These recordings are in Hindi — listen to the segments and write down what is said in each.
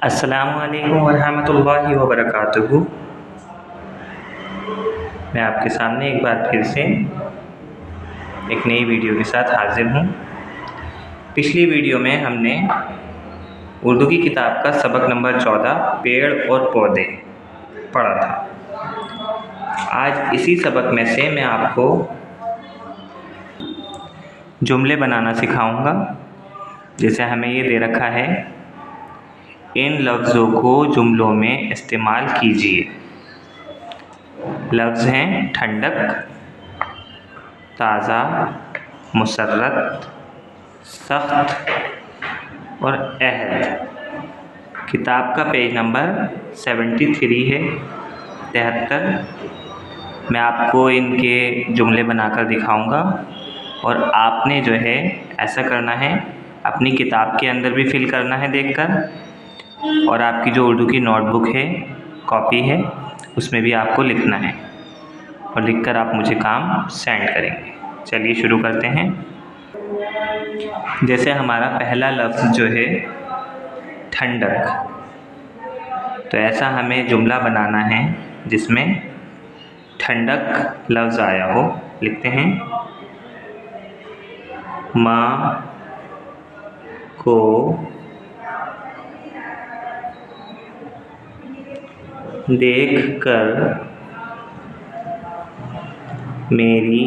अस्सलामुअलैकुम वरहमतुल्लाहि वबरकातुहू। मैं आपके सामने एक बार फिर से एक नई वीडियो के साथ हाज़िर हूँ। पिछली वीडियो में हमने उर्दू की किताब का सबक नंबर 14 पेड़ और पौधे पढ़ा था। आज इसी सबक में से मैं आपको जुमले बनाना सिखाऊंगा। जैसे हमें ये दे रखा है, इन लफ्ज़ों को जुमलों में इस्तेमाल कीजिए। लफ्ज़ हैं ठंडक, ताज़ा, मुसर्रत, सख्त और अहद। किताब का पेज नंबर 73 है, 73। मैं आपको इनके जुमले बनाकर दिखाऊंगा और आपने जो है ऐसा करना है, अपनी किताब के अंदर भी फिल करना है देखकर, और आपकी जो उर्दू की नोटबुक है, कॉपी है, उसमें भी आपको लिखना है और लिखकर आप मुझे काम सेंड करेंगे। चलिए शुरू करते हैं। जैसे हमारा पहला लफ्ज़ जो है ठंडक, तो ऐसा हमें जुमला बनाना है जिसमें ठंडक लफ्ज़ आया हो। लिखते हैं, माँ को देखकर मेरी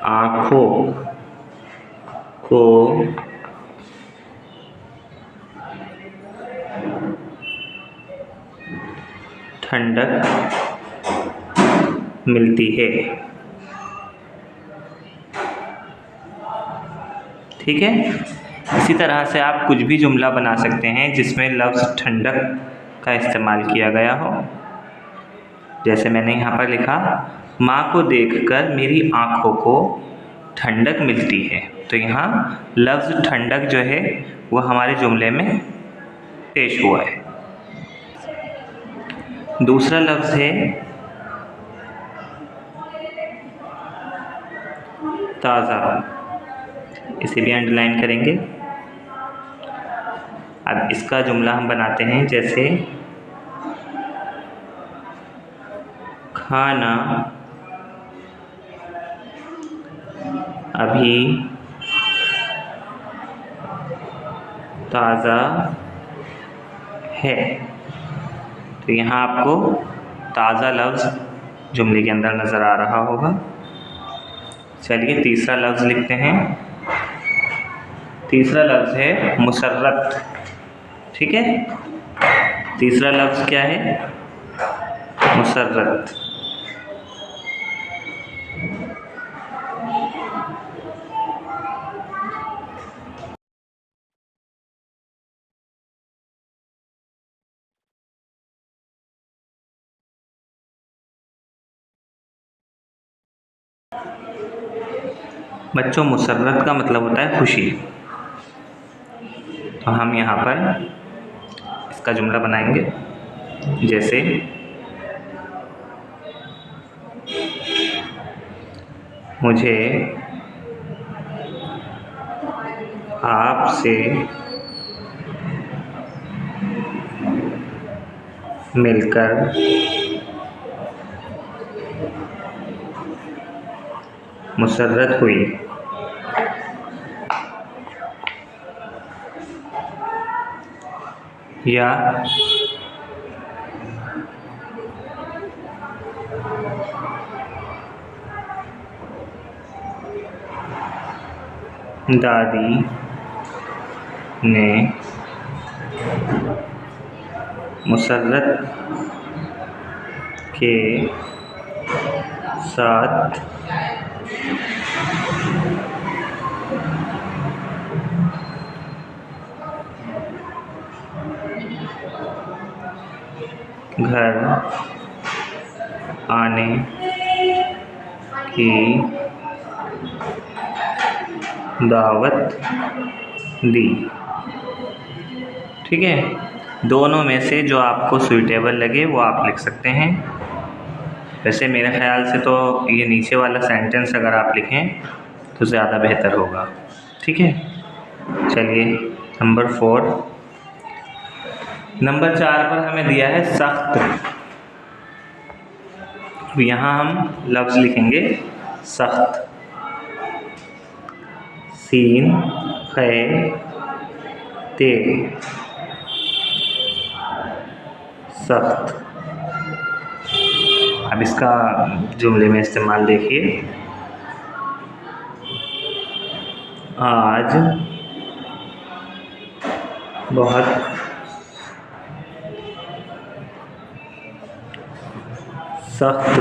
आँखों को ठंडक मिलती है। ठीक है। इसी तरह से आप कुछ भी जुमला बना सकते हैं जिसमें लफ्ज़ ठंडक का इस्तेमाल किया गया हो। जैसे मैंने यहाँ पर लिखा, माँ को देखकर मेरी आँखों को ठंडक मिलती है। तो यहाँ लफ्ज़ ठंडक जो है वो हमारे जुमले में पेश हुआ है। दूसरा लफ्ज़ है ताज़ा। इसे भी अंडरलाइन करेंगे। अब इसका जुमला हम बनाते हैं, जैसे खाना अभी ताज़ा है। तो यहाँ आपको ताज़ा लफ्ज़ जुमले के अंदर नज़र आ रहा होगा। चलिए तीसरा लफ्ज़ लिखते हैं। तीसरा लफ्ज़ है मुसर्रत। ठीक है, तीसरा लफ्ज़ क्या है? मुसर्रत। बच्चों, मुसर्रत का मतलब होता है खुशी। तो हम यहाँ पर इसका जुमला बनाएंगे, जैसे मुझे आपसे मिलकर मुसर्रत हुई। या दादी ने मुसर्रत के साथ घर आने की दावत दी। ठीक है, दोनों में से जो आपको सूटेबल लगे वो आप लिख सकते हैं। वैसे मेरे ख़्याल से तो ये नीचे वाला सेंटेंस अगर आप लिखें तो ज़्यादा बेहतर होगा। ठीक। ठीक है। चलिए नंबर 4, नंबर 4 पर हमें दिया है सख्त। अब यहाँ हम लफ्ज़ लिखेंगे सख्त, सीन खे ते, सख्त। अब इसका जुमले में इस्तेमाल देखिए, आज बहुत सख्त